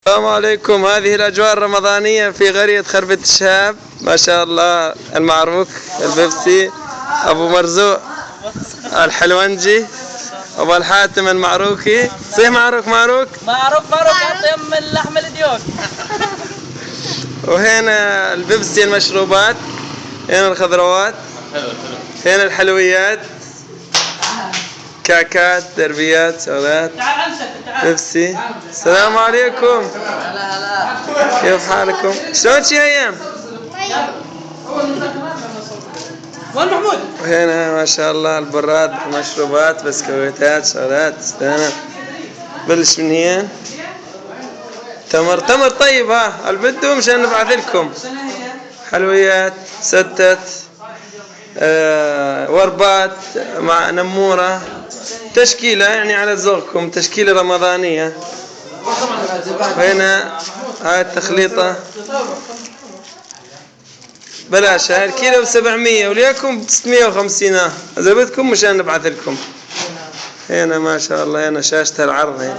السلام عليكم. هذه الأجواء الرمضانية في قرية خربة الشهاب. ما شاء الله، المعروك، البيبسي، أبو مرزوق الحلوانجي، أبو الحاتم المعروكي. صيح معروك يعطيهم اللحم الديوك. وهنا البيبسي المشروبات، هنا الخضروات، هنا الحلويات، كعكات، دربيات، شغلات، بيبسي. السلام عليكم، كيف حالكم؟ شلون شي ايام؟ وين محمود؟ وهنا ما شاء الله البراد، مشروبات، بسكويتات، شغلات. استنى بلش من هنا. تمر طيب، ها البدو مشان نبعث لكم حلويات، ستت، وربات مع نمورة، تشكيلة يعني على ذوقكم، تشكيلة رمضانية. وهنا هاي التخليطة بلاش، هاي الكيلو ب700 وليكم ب650 إذا بدكم مشان نبعث لكم. هنا ما شاء الله، هنا شاشة العرض هنا.